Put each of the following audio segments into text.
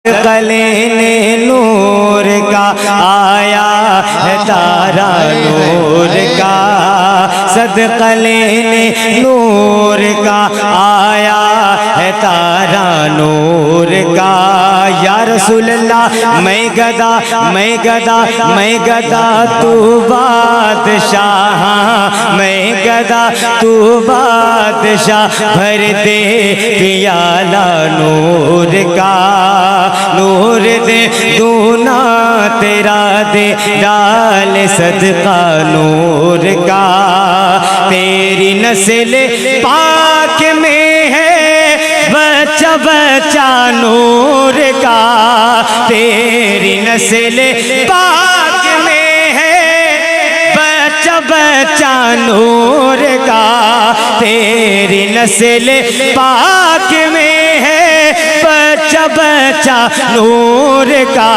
कलेने नूर का आया है तारा नूर का, सदकलेने नूर का आया है तारा नूर का। या रसूल अल्लाह मैं गदा मैं गदा मैं गदा तू बादशाह, मैं गदा तू बादशाह, भर दे पियाला नूर का, नूर दे दूना तेरा दे डाल सदका नूर का। तेरी नस्ल पाक में है बच्चा बच्चा नूर का, तेरी नस्ल पाक में है बच्चा बच्चा नूर का, तेरी नस्ल पाक में है बच्चा बच्चा नूर का,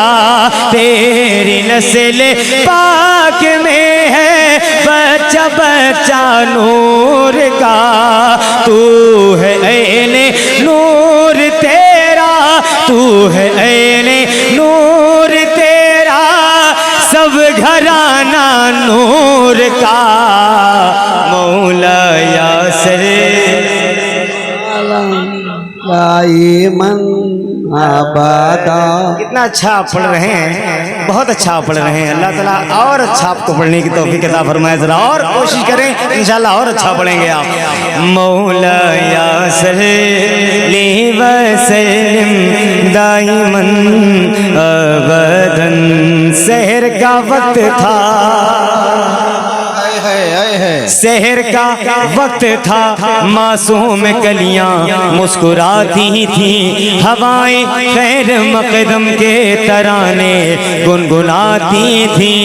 तेरी नस्ल पाक में है बच्चा बच्चा नूर का। तू है ऐने नूर तेरा, तू है ऐने नूर तेरा, सब घराना नूर का। मौला यासर कितना अच्छा पढ़ रहे हैं, बहुत अच्छा पढ़ रहे हैं। अल्लाह ताला और अच्छा आपको पढ़ने की तौफीक अता फरमाए। जरा और कोशिश करें, इंशाल्लाह और अच्छा पढ़ेंगे आप। मौला या सल्ली व सल्लिम दाइमन अबदन। सहर का वक्त था, शहर का वक्त था, मासूम कलियां मुस्कुराती थी, हवाएं खैर मकदम के तराने गुनगुनाती थी,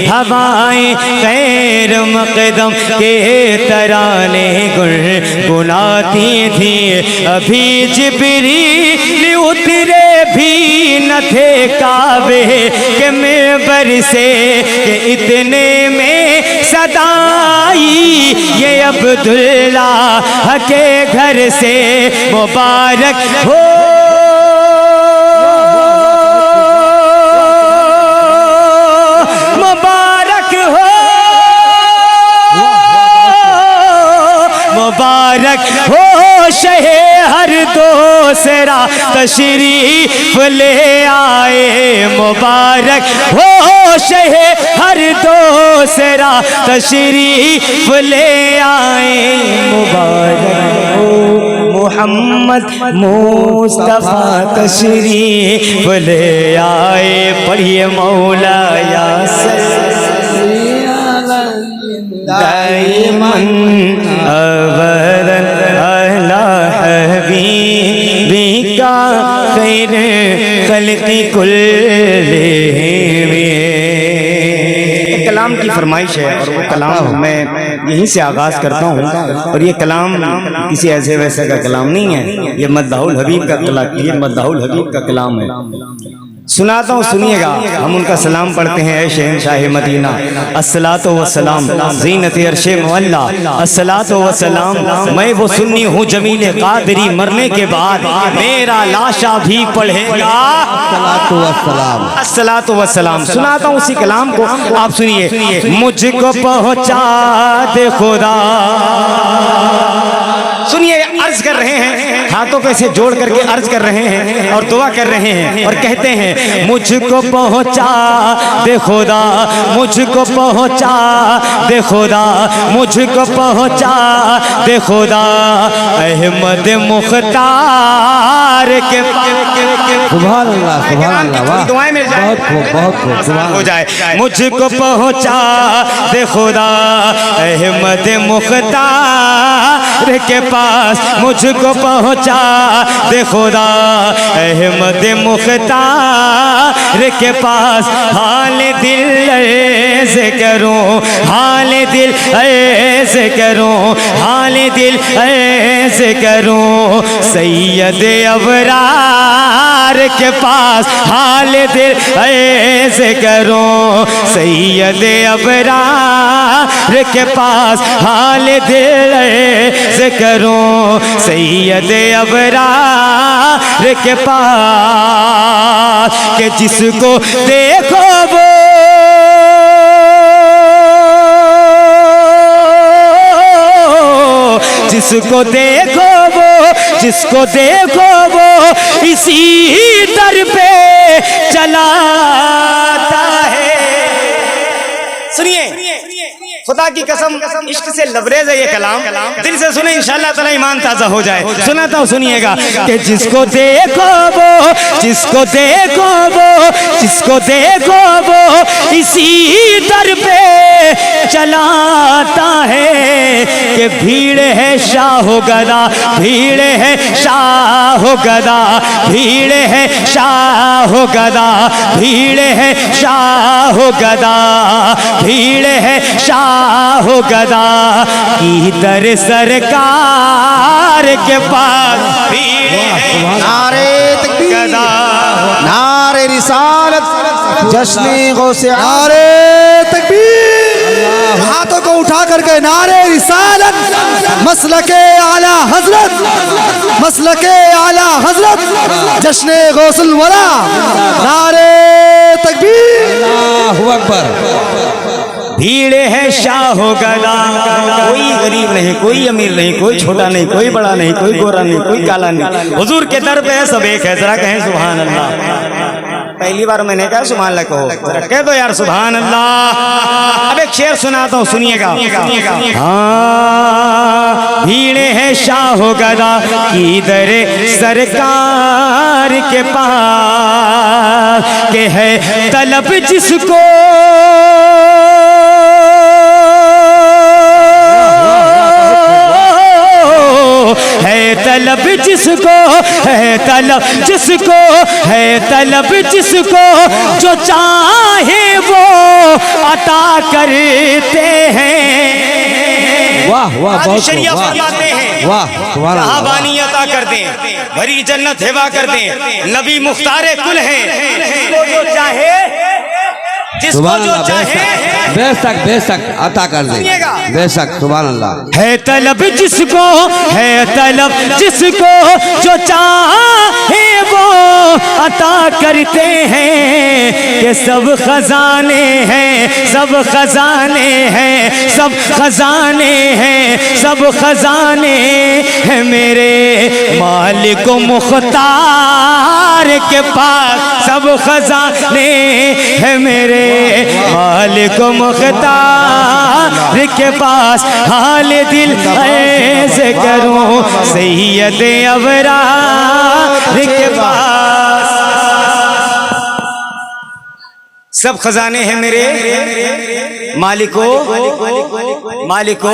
हवाएं खैर मकदम के तराने गुनगुनाती थी। अभी जिब्रील उतरे भी न थे काबे के मिंबर से कि इतने में सदाई ये अब्दुल्लाह के घर से मुबारक हो, मुबारक हो, मुबारक हो शहे हर दूसरा तशरीफ ले आए, मुबारक हो शहे हर दूसरा तशरीफ ले आए, मुबारक हो मोहम्मद मुस्तफा तशरीफ ले आए। पढ़िए मौला या दाइमन अबदन अला हबीबी का खैर खल्क़ी कुल्लिहिम। कलाम की फरमाइश है और वो कलाम मैं यहीं से आगाज़ करता हूँ। और ये कलाम किसी ऐसे वैसे का कलाम नहीं है, ये मद्दाहुल हबीब का कलाम, ये मद्दाहुल हबीब का कलाम है। सुनाता हूँ, सुनिएगा। हम उनका सलाम पढ़ते हैं। ऐ शहंशाह मदीना अस्सलातो वस्सलाम ज़ीनत अर्शे मुअल्ला अस्सलातो वस्सलाम। मैं वो सुन्नी हूँ जमील कादरी, मरने के बाद मेरा लाशा भी पढ़ेगा अस्सलातो वस्सलाम, अस्सलातो वस्सलाम। सुनाता हूँ उसी कलाम को, आप सुनिए। मुझको पहुँचा दे खुदा, सुनिए, अर्ज कर रहे हैं, हाथों को ऐसे जोड़ करके अर्ज कर रहे हैं और दुआ कर रहे हैं और कहते हैं मुझको पहुँचा दे खुदा, मुझको पहुँचा दे खुदा, मुझको पहुँचा दे खुदा, अहमद मुख्तार के सुभान अल्लाह, सुभान अल्लाह, दुआएं मिल जाए, बहुत हो जाए। मुझको पहुँचा दे खुदा, अहमद मुख्तार के पास, मुझको पहुँचा दे खुदा, अहमद मुख्तार के पास। हाल दिल ऐसे करूं, हाल दिल ऐसे करूं, हाल दिल ऐसे करूं, सैयद अबरार के पास हाल दिल ऐसे करूं, सैयद अबरार के पास हाल दिल ऐसे करूं, सैयद अबरार के पास। कि जिसको देखो वो जिसको देखो वो जिसको देखो वो इसी दर पे चलाता है। सुनिए, खुदा की कसम इश्क से लबरेज है ये कलाम, दिल से सुने इंशाअल्लाह ताला ईमान ताजा हो जाए। सुनाता हूँ, सुनिएगा कि जिसको देखो वो जिसको देखो वो जिसको देखो वो इसी दर पे चलाता है। कि भीड़ है शाहो गदा भीड़ है शाहो गदा भीड़ है शाहो गदा भीड़ है शाहो गदा भीड़ है शाहो गदा की दर सरकार के पास भीड़ है। नारे तकबीर, गदा नारे रिसालत, जश्न गौसे, नारे तकबीर, हाथों को उठा करके नारे रिसालत, मसलके आला हजरत, मसलके आला हजरत, जश्न गौसुल वला, नारे तकबीर, अल्लाहु अकबर। भीड़ है शाहो गदा, कोई गरीब नहीं, कोई अमीर नहीं, कोई छोटा नहीं, कोई बड़ा नहीं, कोई गोरा नहीं, कोई काला नहीं, हुजूर के दर पे है सब एक है। जरा कहें सुभान अल्लाह। पहली बार मैंने कहा सुभान अल्लाह कहो, जरा कह दो यार सुभान अल्लाह। अब एक शेर सुनाता हूँ, सुनिएगा। हाँ, भीड़ है शाहो गदा की दर सरकार के पास के है तलब जिसको है तलब जिसको है तलब जिसको है तलब जिसको जो चाहे वो अता करते हैं। वाह वाह, बहुत शरिया फरमाते हैं, वाह, सुभान अल्लाह, बानी अता कर दें, भरी जन्नत हिबा कर दें, नबी मुख्तारे कुल हैं, जिसको जो चाहे जिसको सुभान जो अल्लाह, चाहे बेशक बेशक अता कर दे, बेशक, सुभान अल्लाह। है तलब जिसको है तलब जिसको जो चाहे वो अता करते हैं। कि सब खजाने हैं सब खजाने हैं सब खजाने हैं सब खजाने हैं मेरे मालिक मुख्तार के पास। सब खजाने हैं मेरे मालिक मुख्तार के पास। हाल दिल ऐसे करूं सैयद अबरार के पास। सब खजाने हैं मेरे मालिको मालिको।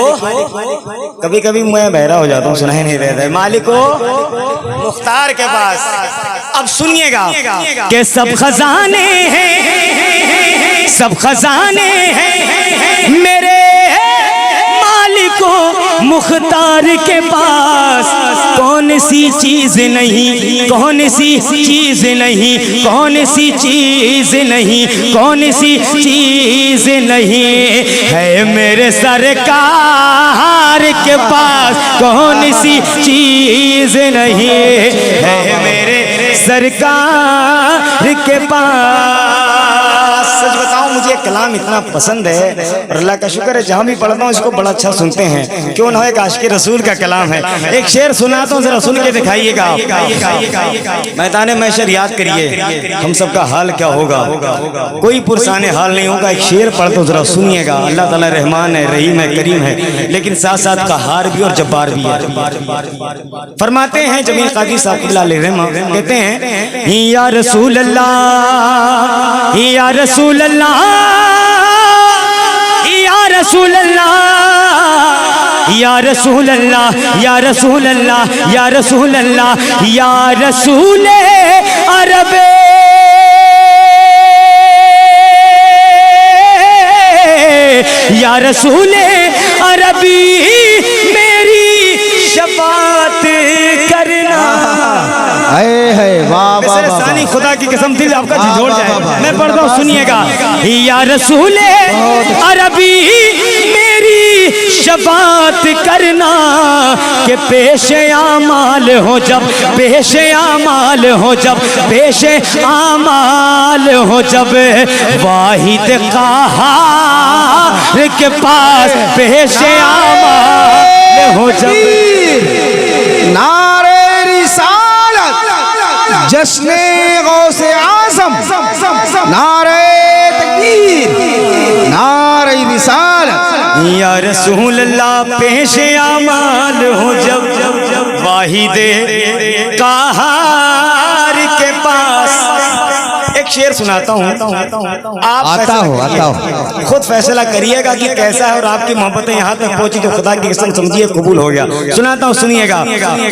कभी कभी मैं बहरा हो जाता हूँ, सुनाई नहीं देता है। मालिको मुख्तार के पास। अब सुनिएगा कि सब खजाने हैं सब खजाने हैं मेरे मालिको मुख्तार के पास। कौन सी चीज नहीं कौन सी चीज नहीं कौन सी चीज नहीं कौन सी चीज नहीं है मेरे सरकार के पास। कौन सी चीज नहीं है मेरे सरकार के पास। सच बताऊं, मुझे कलाम इतना पसंद है और अल्लाह का शुक्र है जहाँ भी पढ़ता हूँ इसको बड़ा अच्छा सुनते हैं। क्यों ना, एक आशिक़ रसूल का कलाम है। एक शेर सुनाता हूँ, जरा सुन के दिखाइएगा। मैदान महशर याद करिए हम सबका हाल क्या होगा। कोई पुरसाने हाल नहीं होगा। एक शेर पढ़ता हूँ, जरा सुनिएगा। अल्लाह ताला रहमान है, रहीम है, करीम है, लेकिन साथ साथ कहार भी और जब्बार भी है। फरमाते हैं जमील काजी साहब कहते हैं, या रसूल अल्लाह या रसूल अल्लाह या रसूल अल्लाह या रसूल अल्लाह या रसूल अल्लाह या रसूल अल्लाह या रसूल अरब या रसूल अरबी मेरी शफाअत करना। सानी खुदा की कसम दिल आपका झिझोड़ जाए। मैं पढ़ता हूँ, सुनिएगा। या रसूल अरबी मेरी शफाअत करना कि पेश आमाल हो जब, पेश आमाल हो जब, पेश आमाल हो जब, वाहिद क़हार के पास पेश आमाल हो जब। नारे रिसालत जश्ने गौसे आज़म, नारे तकबीर, नारे रिसालत। या रसूल अल्लाह पेश आमाल हो जब, वाहिद क़हार के पास। एक शेर सुनाता हूँ, आप आता हो खुद फैसला करिएगा कि कैसा है, और आपकी मोहब्बतें यहाँ तक पहुंची तो खुदा की कसम समझिए कबूल हो गया। सुनाता हूँ, सुनिएगा।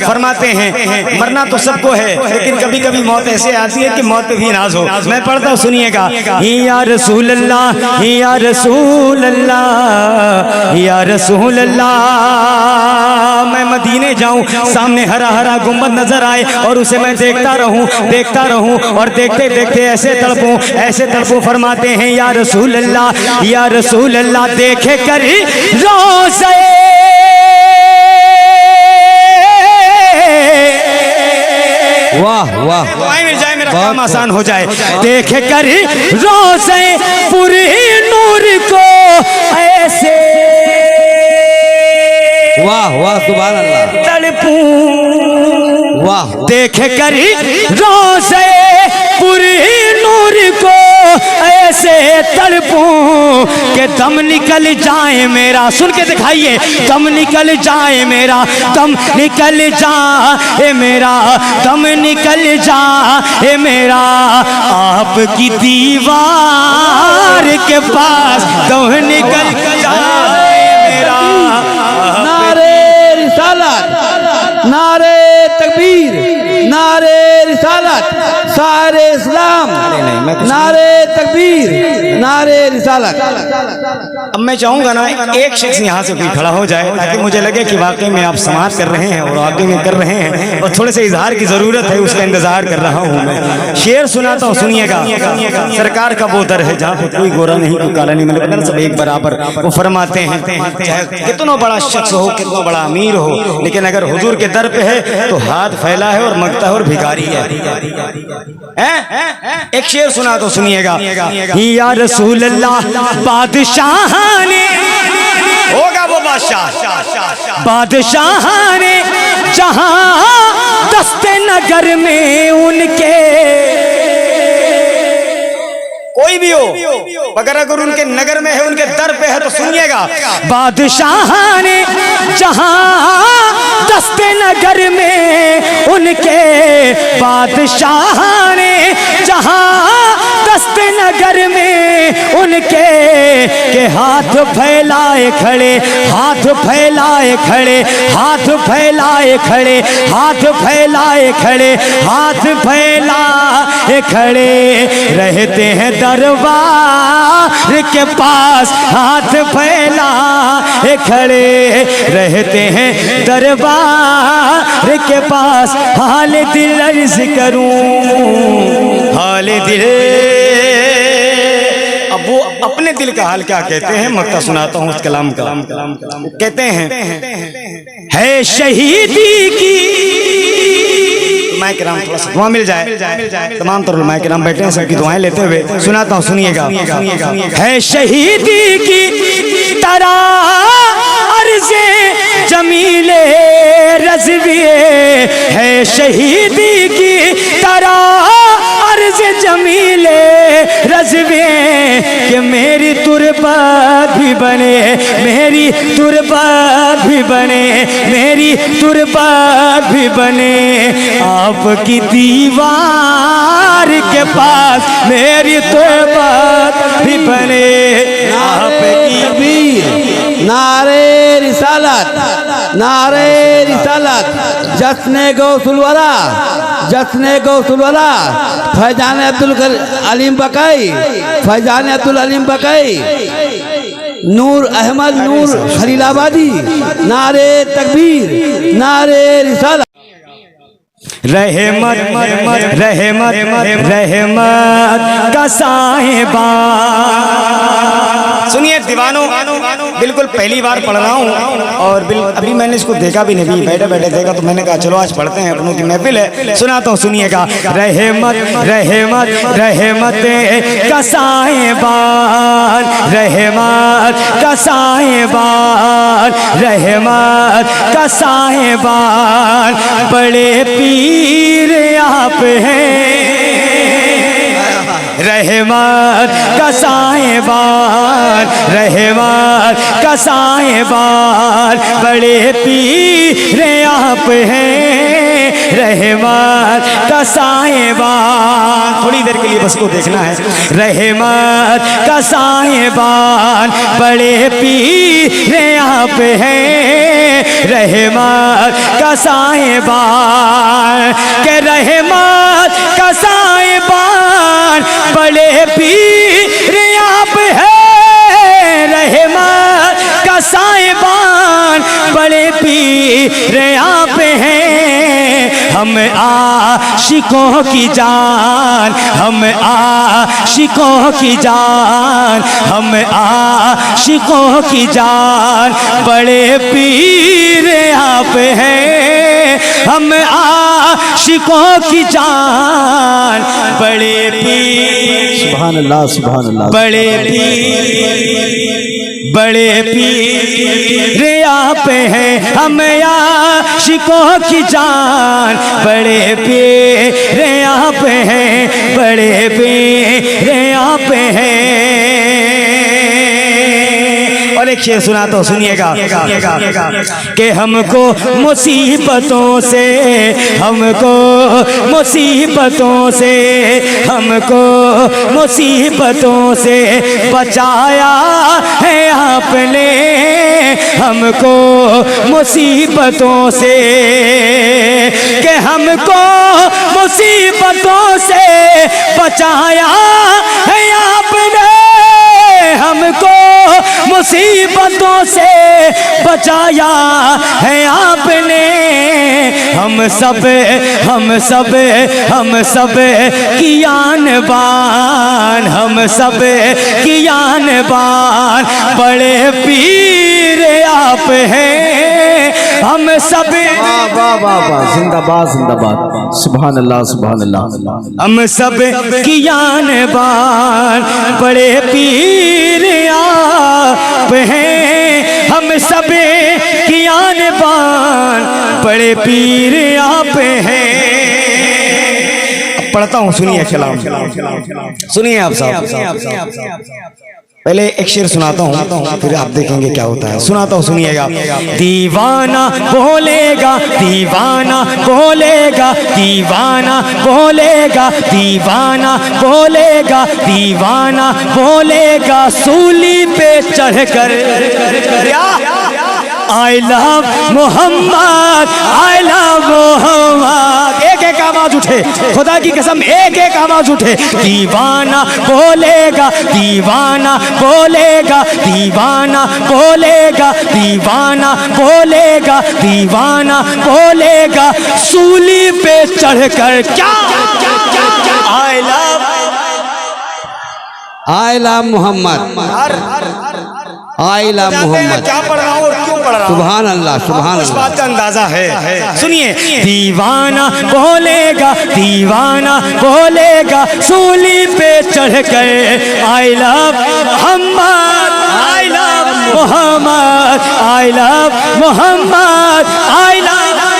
फरमाते हैं मरना तो सबको है, लेकिन कभी कभी मौत ऐसे आती है कि मौत पे भी नाज हो। मैं पढ़ता हूँ, सुनिएगा। या रसूल अल्लाह, या रसूल अल्लाह, या रसूल अल्लाह, मैं मदीने जाऊं, सामने हरा हरा गुंबद नजर आए और उसे मैं देखता रहूं और देखते देखते ऐसे तड़पूं। फरमाते हैं या रसूल अल्लाह, या रसूल अल्लाह, देखे कर रोज़े वाह वाह, मेरा काम आसान हो जाए। देखे कर रोज़े पूरे नूर को ऐसे, वाह वाह, सुभान अल्लाह, तड़पूं। वाह, देख कर रोज़े पूरे नूर को ऐसे तड़पूं कि दम निकल जाए मेरा। सुन के दिखाइए, दम निकल जाए मेरा, दम निकल जाए मेरा, दम निकल जाए मेरा, आपकी दीवार के पास दम निकल जाए मेरा। नारे रिसालत, नारे तकबीर, नारे रिसालत, सारे इस्लाम, नारे तकबीर, नारे रिसालत। अब मैं चाहूंगा ना एक शख्स यहाँ से कोई खड़ा हो जाए ताकि मुझे लगे कि वाकई में आप समाज कर रहे हैं और वाकई में कर रहे हैं, और थोड़े से इजहार की जरूरत है, उसका इंतजार कर रहा हूँ मैं। शेर सुनाता हूँ, सुनिएगा। सरकार का वो दर है जहाँ पे कोई गोरा नहीं, कोई काला नहीं, मैंने पता सब एक बराबर। वो फरमाते हैं चाहे कितना बड़ा शख्स हो, कितना बड़ा अमीर हो, लेकिन अगर हुजूर के दर पे है तो हाथ फैला है और मंगता है और भिखारी है। एक शेर सुना तो सुनिएगा। या रसूल अल्लाह, बादशाह ने, होगा वो बादशाह, बादशाह ने जहां दस्ते नगर में उनके, कोई भी हो, अगर उनके नगर में है, उनके दर पे है तो सुनिएगा। बादशाह ने जहां दस्ते नगर में उनके, बादशाह ने जहां दस्ते नगर में उनके, के हाथ फैलाए खड़े, हाथ फैलाए खड़े, हाथ फैलाए खड़े, हाथ फैलाए खड़े, हाथ फैलाए खड़े रहते हैं दरबार के पास, हाथ फैलाए खड़े रहते हैं दरबार के पास। हाल दिल अर्ज़ करूं, हाल दिल, अब वो अपने दिल का हाल क्या कहते हैं, मक्ता सुनाता हूँ उस कलाम का। कहते हैं है शहीदी की, माइक राम थोड़ा सा दुआ मिल जाए, तमाम तरह माइक राम बैठे हैं, सबकी दुआएं लेते हुए सुनाता हूँ, सुनिएगा। है शहीदी की तरह अर्ज़े जमीले रज़विए, है शहीदी की तरह अर्ज़े जमीले रज़विए, कि मेरी तुरबत भी बने, मेरी तुरबत भी बने, मेरी तुरबत भी बने, आपकी दीवार के पास मेरी तुरबत भी बने, आपकी तकबीर, नारे रिसालत, नारे रिसालत, जश्ने गौसुल वरा, जश्ने गौसुल वरा, फैजान अब्दुल अलीम बकई, फैजान अब्दुल अलीम बकई, नूर अहमद नूर खलीलाबादी, नारे तकबीर, नारे रिसालत। रहमत रहमत रहमत का साहिबा। सुनिए दीवानों, बिल्कुल पहली बार पढ़ रहा हूँ और अभी मैंने इसको देखा भी नहीं, बैठे बैठे देखा तो मैंने कहा चलो आज पढ़ते हैं, अपनों की महफिल है, सुनाता हूँ, सुनिएगा। रहमत रहमत रहमत का साहिबान, रहमत का साहिबान, रहमत का साहिबान, बड़े पीर आप हैं। रहमत का साहिबान, रहमत का साहिबान, बड़े पीर आप हैं। रहमत का साहिबान, थोड़ी देर के लिए बस को देखना है। रहमत का साहिबान, बड़े पीर आप हैं। रहमत का साहिबान, के रहमत का साहिबान, बड़े पीर आप हैं। रहमत का साहिबान, बड़े पीर आप हैं। हम आशिकों की जान, हम आशिकों की जान, हम आशिकों की जान, बड़े पीर आप हैं। हम आशिकों की जान, बड़े पीर, सुभान अल्लाह, सुभान अल्लाह, बड़े पीर, बड़े पीर आप हैं। हम आशिकों की जान, बड़े पीर आप हैं, बड़े पीर आप हैं। और एक शेर सुनाता हूँ, सुनिएगा। कि हमको मुसीबतों से, हमको मुसीबतों से, हमको मुसीबतों से बचाया है आपने। हमको मुसीबतों से, कि हमको मुसीबतों से बचाया है आपने। हमको मुसीबतों से बचाया है आपने। हम सब की आन बान, हम सब की आन बान, बड़े पीर आप हैं। हम सब, वाह वाह वाह, जिंदाबाद जिंदाबाद, सुभान अल्लाह, सुभान अल्लाह। हम सब की आन बान, बड़े पीर आप हैं। हम सब की आन बान, बड़े पीर आप हैं। अब पढ़ता हूँ, सुनिए कलाम, सुनिए आप साहब। पहले एक शेर सुनाता हूँ, फिर आप देखेंगे क्या होता है। सुनाता हूँ, सुनिएगा। दीवाना बोलेगा, दीवाना बोलेगा, दीवाना बोलेगा, दीवाना बोलेगा, दीवाना बोलेगा, सूली पे चढ़कर I love Mohammad, I love Muhammad. एक एक आवाज उठे, खुदा की कसम, एक एक आवाज उठे। दीवाना बोलेगा, दीवाना बोलेगा, दीवाना बोलेगा, दीवाना बोलेगा, दीवाना बोलेगा, सूली पे चढ़कर क्या I love Mohammad, I love Muhammad. क्या पढ़ रहा हूँ और क्यों पढ़ रहा हूँ? सुभान अल्लाह, सुभान इस अल्लाह। बात का अंदाजा है। सुनिए। दीवाना बोलेगा, दीवाना बोलेगा, सूली पे चढ़कर I love Mohammad, I love Mohammad, I love Mohammad, I love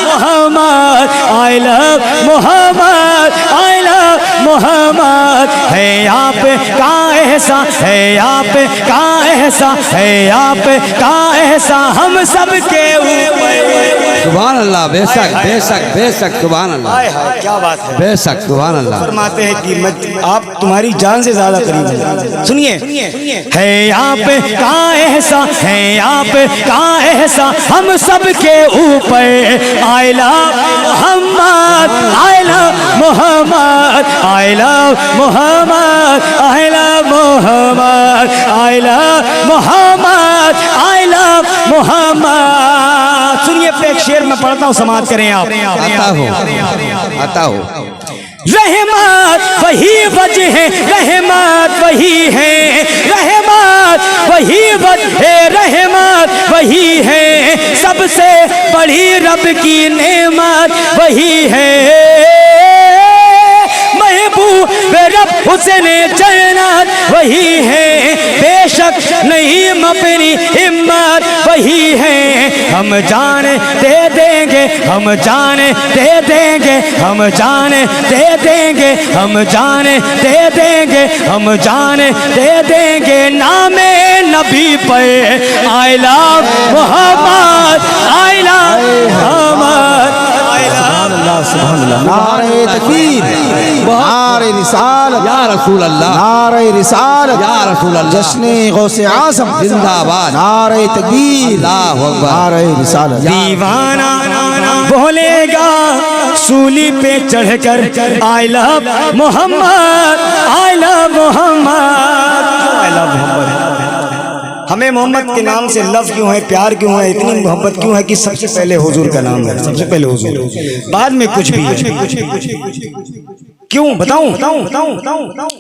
Mohammad, I love Mohammad, I love Muhammad. है आप का ऐसा, है आप का ऐसा, है आप का ऐसा, हम सब के ऊपर। सुभान अल्लाह, बेशक बेशक बेशक, सुभान अल्लाह। हाय हाय, क्या बात है। बेशक, सुभान अल्लाह। फरमाते हैं कि आप तुम्हारी जान से ज्यादा करीब हैं। सुनिए। है आप का ऐसा, है आप का ऐसा, हम सब के ऊपर। I love Mohammad, I love Mohammad, I love Mohammad, I love Mohammad, I love Mohammad, I love Muhammad. सुनिए, एक शेर में पढ़ता हूँ, समाज करें आप। आता हो। रहमत वही वजह है, रहमत वही है, रहमत वही वजह रहमत, वही है सबसे बड़ी रब की नेमत, वही है महबूब रब हुस्न जन्नत, वही है बेशक नहीं अपनी हिम्मत, वही है हम जान दे देंगे, हम जान दे देंगे, हम जान दे देंगे, हम जान दे देंगे, हम जान दे देंगे नामे नबी पर। I love Mohammad, I love Mohammad, आई लव सुभान अल्लाह। नारे तकबीर, नारे रिसालत या रसूल अल्लाह, नारे रिसालत या रसूल अल्लाह, जश्ने गौसे आज़म जिंदाबाद, नारे तकबीर, अल्लाहु अकबर, नारे रिसालत। दीवाना बोलेगा सूली पे चढ़कर I love Mohammad, I love Mohammad, I love Muhammad. हमें मोहम्मद के नाम से लव क्यों है, प्यार क्यों है, इतनी मोहब्बत क्यों है कि सबसे पहले हुजूर का नाम है, सबसे पहले हुजूर, बाद में कुछ भी है। क्यों बताऊं?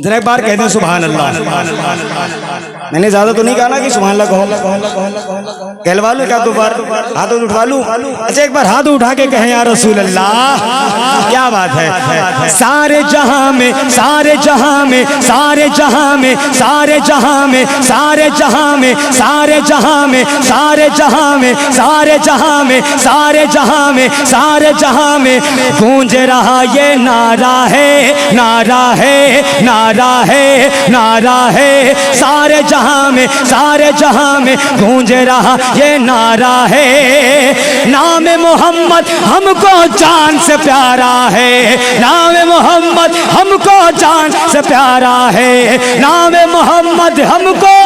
जरा एक बार कहते हैं सुभान अल्लाह। मैंने ज्यादा तो नहीं कहा ना कि सुभान अल्लाह कहो, कहलवा लूं क्या? दो बार हाथ उठवा लूं? अच्छा एक बार हाथ उठा के कहें या रसूल अल्लाह। क्या बात है। सारे जहां में, सारे जहां में, सारे जहां में, सारे जहां में, सारे जहां में, सारे जहां में, सारे जहां में, सारे जहां में, सारे जहां में, सारे जहां में गूंज रहा ये नारा है, नारा है, नारा है, नारा है। सारे जहां में, सारे जहां में गूंज रहा ये नारा है। नाम मोहम्मद हमको जान से प्यारा है, नाम मोहम्मद हमको जान से प्यारा है, नाम मोहम्मद हमको।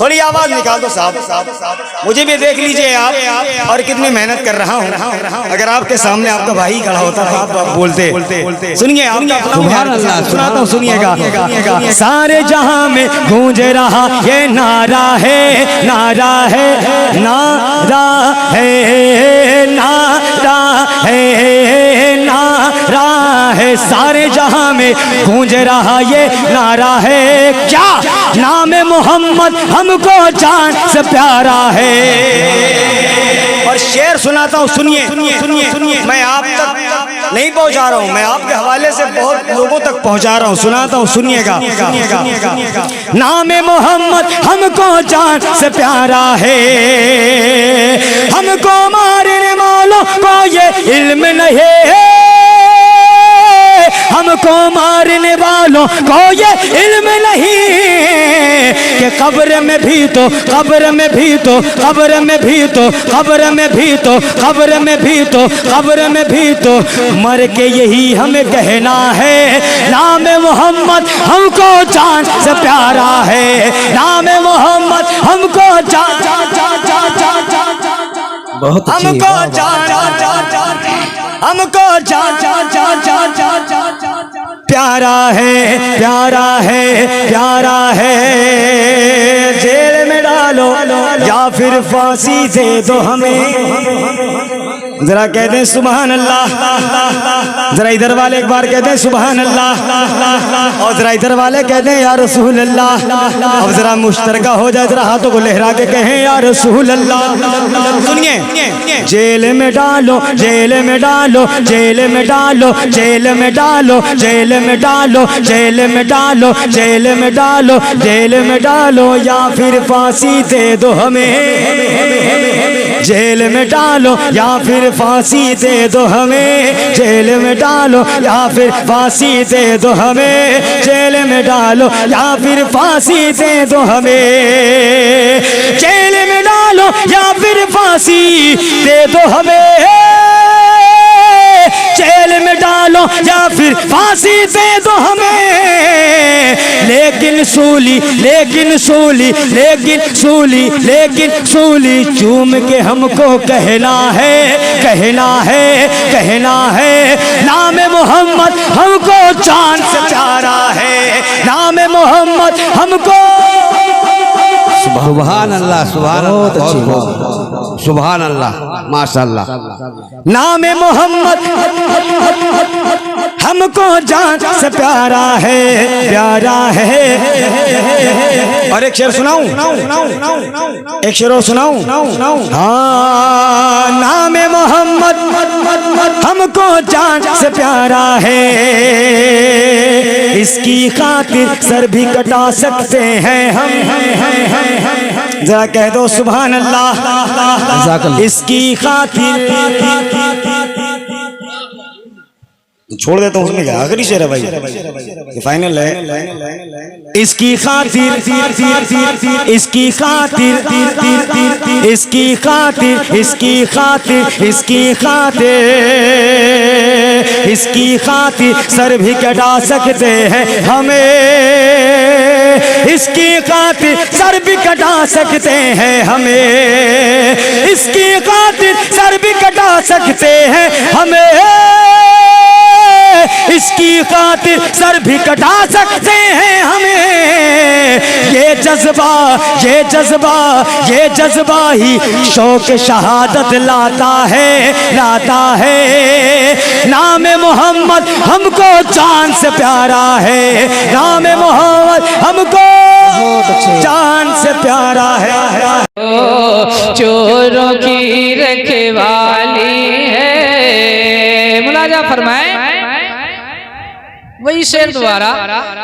थोड़ी आवाज निकाल दो साहब, मुझे भी देख लीजिए आप, और कितनी मेहनत कर रहा हूँ। अगर आपके सामने आपका भाई खड़ा होता तो आप बोलते। सुनिए आपका सुनाता हूँ, सुनिएगा। सारे जहां में गूंज रहा ये नारा है, नारा है, नारा है, नारा है, नारा है। सारे जहां में गूंज रहा ये नारा है। क्या नाम मोहम्मद हमको जान से प्यारा है। और शेर सुनाता हूँ, सुनिए सुनिए सुनिए। मैं आप तक नहीं पहुंचा रहा हूँ, मैं आपके हवाले से बहुत लोगों तक पहुंचा रहा हूँ, सुनाता हूँ, सुनिएगा। नाम मोहम्मद हमको जान से प्यारा है, हमको मारने वालों को ये इल्म नहीं है, हमको मारने वालों को ये इल्म नहीं कि कब्र में भी तो, कब्र में भी तो, कब्र में भी तो, कब्र में भी तो, कब्र में भी तो, कब्र में भी तो मर के यही हमें कहना है। नाम मोहम्मद हमको जान से प्यारा है, नाम मोहम्मद हमको जान, बहुत अच्छी हमको जान, हमको जान प्यारा है, प्यारा है, प्यारा है। जेल में डालो या फिर फांसी दे दो हमें। जरा कहते हैं सुभान अल्लाह। जरा इधर वाले एक बार कहते हैं सुभान अल्लाह, और जरा इधर वाले कहते हैं या रसूल अल्लाह। अब जरा मुश्तरका हो जाए, जरा हाथों को लहरा के कहें या रसूल अल्लाह। सुनिए, जेल में डालो, जेल में डालो, जेल में डालो, जेल में डालो, जेल में डालो, जेल में डालो, जेल में डालो, जेल में डालो या फिर फांसी दे दो हमें। जेल में डालो या फिर फांसी दे दो हमें, जेल में डालो या फिर फांसी दे दो हमें, जेल में डालो या फिर फांसी दे दो हमें, जेल में डालो या फिर फांसी दे दो हमें, जेल में डालो या फिर फांसी दे दो हमें। लेकिन सूली, लेकिन सूली, लेकिन सूली, लेकिन सूली चूम के हमको कहना है, कहना है, कहना है। नाम मोहम्मद हमको जान से प्यारा है, नाम मोहम्मद हमको सुभान अल्लाह, सुभान अल्लाह, बहुत अच्छी बहुत सुभान अल्लाह, माशाअल्लाह। नाम मोहम्मद हमको जान से प्यारा है, प्यारा है। और एक शेर सुनाऊं, एक शेर और सुनाऊं। हाँ, नाम मोहम्मद हमको जान से प्यारा है, इसकी खातिर सर भी कटा सकते हैं हम। जरा कह दो सुभान अल्लाह। इसकी खातिर छोड़ देता हूँ, उसमें क्या आखिरी शेर है भाई, ये फाइनल है। इसकी खातिर, इसकी खातिर, इसकी खातिर, इसकी खातिर, इसकी खातिर, इसकी खातिर सर भी कटा सकते हैं हमें, इसकी खातिर सर भी कटा सकते हैं हमें, इसकी खातिर सर भी कटा सकते हैं हमें, इसकी खातिर सर भी कटा सकते हैं हमें। ये जज्बा, ये जज्बा, ये जज्बा ही शौक शहादत लाता है, लाता है। नाम मोहम्मद हमको जान से प्यारा है, नाम मोहम्मद हमको जान से प्यारा है। चोरों की रखवाली है। मुलाजा फरमाए वही शेर द्वारा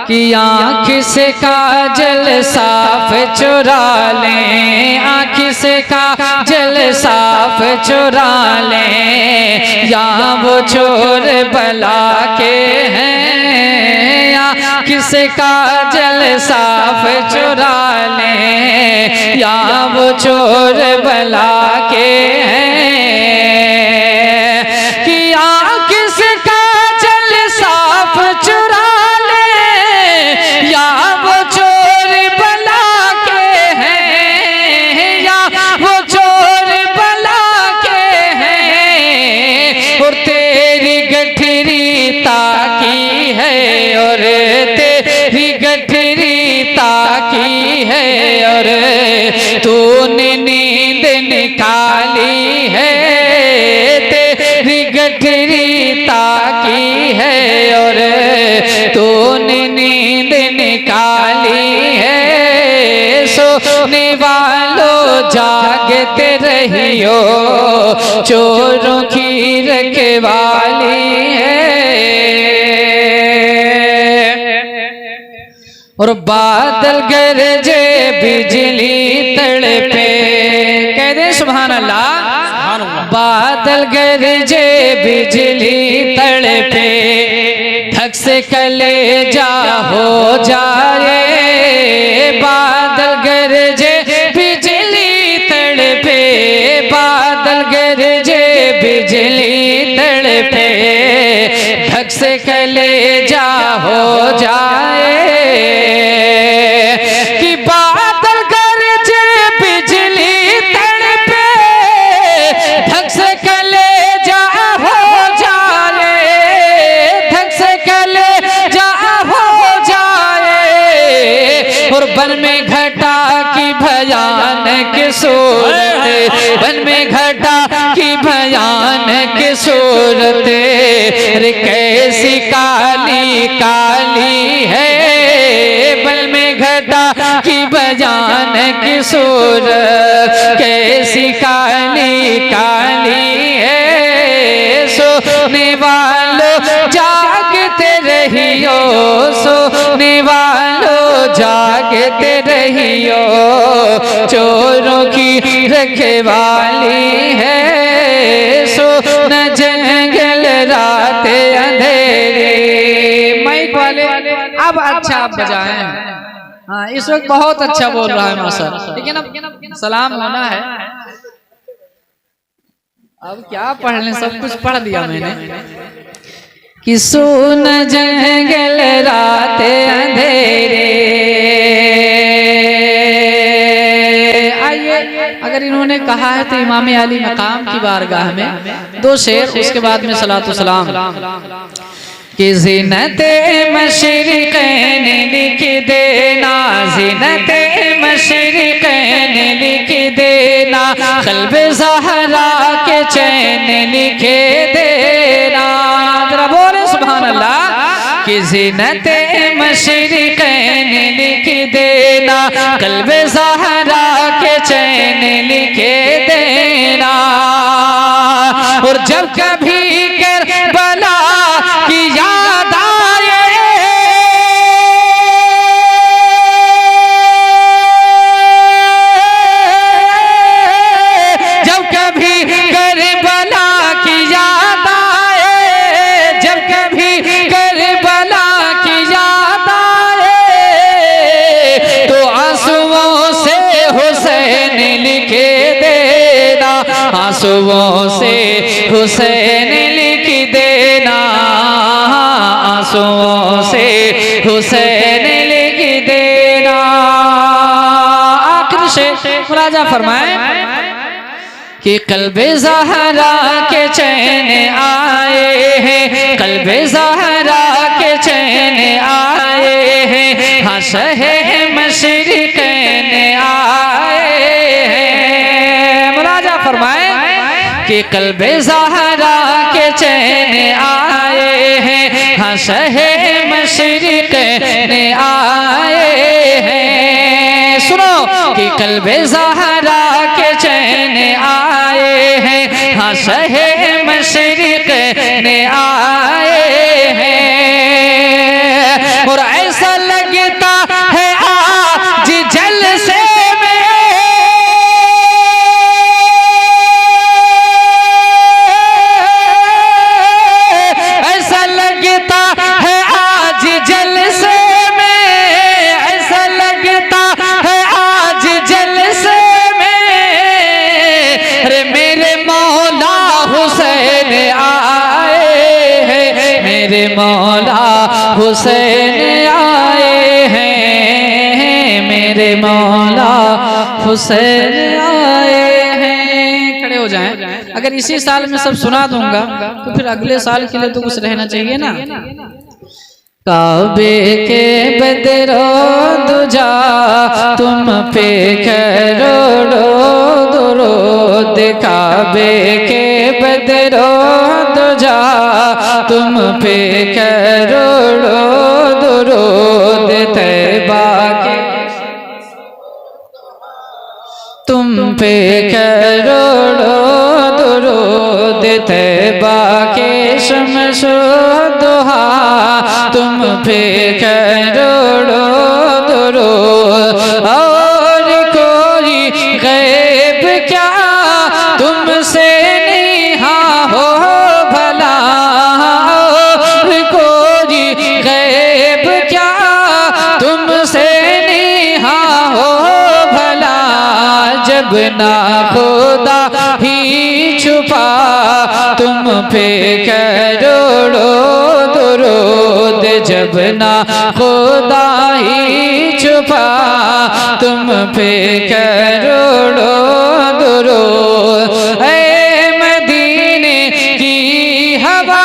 कि आँख से काजल साफ चुरा लें, आँख से काजल साफ चुरा लें, या वो चोर बला के हैं, आँख से काजल साफ चुरा लें, या वो चोर बला के हैं, कि आँख से काजल साफ चुरा ले, या वो चोर बला के हैं, या वो चोर बला के हैं। और तेरी गठरी ताकी है, और तेरी गठरी ताकी है, और तूने नींद निकाली है, तेरी गठरी ताकी है, और तूने नींद निकाली है। सोने वालों जागते रहियो, चोरों की रखवाली है। और बादल गरजे बिजली तड़पे, कह दे सुभान अल्लाह। बादल गरजे बिजली तड़पे, धक से कलेजा हो जाए, बादल गरजे बिजली तड़पे, बादल गरजे बिजली तड़पे, धक से कलेजा हो जाए, कि बादल गरजे बिजली तड़पे, धक से कलेजा हो जाए, धक से कलेजा हो जाए। और बन में घटा की भयानक सूरत, बन में घटा की भयानक सूरत, रे कैसी काली काली है, बन में घटा की भयानक सूरत, कैसी काली काली है। सोने वालों जागते रहियो, सोने वालों जागते रहियो, चोरों की रखवाली है। सो न जंगल रात अंधेरे। माइक वाले अब अच्छा आप बजाएं। हाँ, इस वक्त बहुत अच्छा बोल रहा है मास्टर, लेकिन अब सलाम होना है। अब क्या पढ़ने, सब कुछ पढ़ दिया मैंने। कि सुन जंगल रात अंधेरे। आइए, अगर इन्होंने कहा है तो इमाम अली मकाम की बारगाह में दो शेर, उसके बाद में सलातो सलाम। कि ज़ीनते मशरिक़ैन लिख देना, ज़ीनते मशरिक़ैन कैन लिख देना, कल्बे ज़हरा के चैन लिख देना। जरा बोले सुभान अल्लाह। कि ज़ीनते मशरिक़ैन लिख देना, कल्बे ज़हरा के चैन लिख देना। और जब कभी करबला की याद आए, जब कभी करबला की याद आए, जब कभी करबला की याद आए, तो आंसुओं से हुसैन लिख देना, आंसुओं से हुसैन लिख देना, आंसुओं से हुसैन लिख देना। आखिर से राजा फरमाए कि कल्बे ज़हरा के चैन आए हैं, कल्बे ज़हरा के चैन आए हैं, हाँ शहे मशरिक़ैन आए हैं। राजा फरमाए कि कल्बे ज़हरा के चैन आए हैं, हाँ शहे मशरिक़ैन आए हैं। सुनो कि कल्बे ज़हरा के चैन आए हैं, हाँ शहे मशरिक़ैन आए हैं। और ऐसा लगता है आज जलसे में, ऐसा लगता है आज जलसे में, ऐसा लगता है आज जलसे में। अरे मेरे मौला हुसैन आए हैं, मेरे मौला हुसैन आए हैं, मेरे मौला हुसैन आए हैं। खड़े हो जाएं। अगर इसी साल में सब सुना दूंगा तो फिर अगले साल के लिए तो कुछ रहना चाहिए ना। काबे के बदरो दुजा तुम पे करोड़ों दुरूद, काबे के बदरो दुजा तुम पे करोड़ों दुरूद, तैबा के तुम पे करोड़ों दुरूद, तैबा के शम्सो दुहा तुम पे करोड़ों दुरूद। और कोई गैब क्या तुमसे नेहा हो भला, और कोई गैब क्या तुमसे नेहा हो भला, जब ना खुदा ही छुपा तुम पे करोड़ों दुरूद, जब ना खुदा ही छुपा तुम पे करोड़ों दुरूद। ऐ मदीने की हवा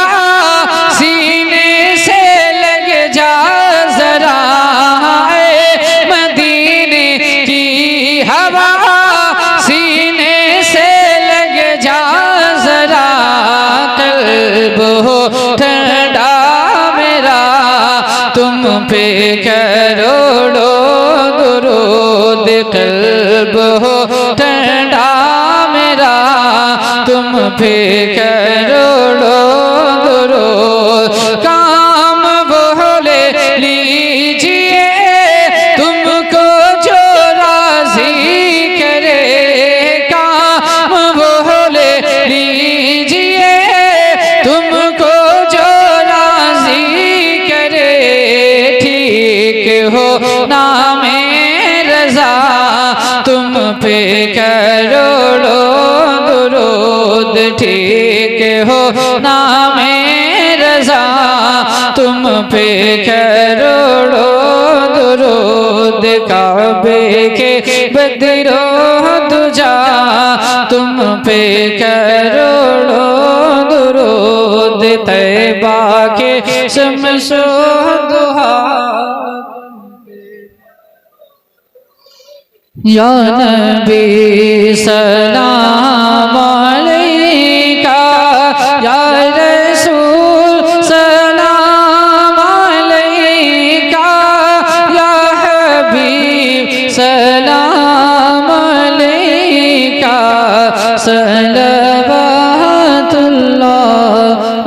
सीने से लग जा जरा, ऐ मदीने की हवा सीने से लग जा जरा, कल्ब हो ठंडा मेरा तुम पे करोड़ों दुरूद, कल्ब हो ठंडा मेरा तुम पे करोड़ों दुरूद। काम बोले लीजिए तुमको जो राज़ी करे, काम बोले लीजिए तुमको जो राज़ी करे, ठीक हो नामे रज़ा तुम पे करोड़ों दुरूद, ठीक हो नामे रज़ा तुम पे करोड़ों दुरूद। काबे के बदरो दुजा तुम पे करोड़ों दुरूद, तैबा के शम्सो दुहा या नबी सलाम अलैका, या रसूल सलाम अलैका, या हबीब सलाम अलैका, सलवातुल्लाह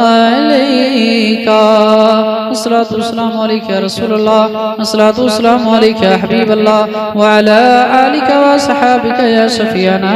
अलैका। अस्सलातु वस्सलामु अलैका या रसूलल्लाह, अस्सलातु वस्सलामु अलैका या हबीबल्लाह, व अला आलिका व सहाबिका या शफीअना।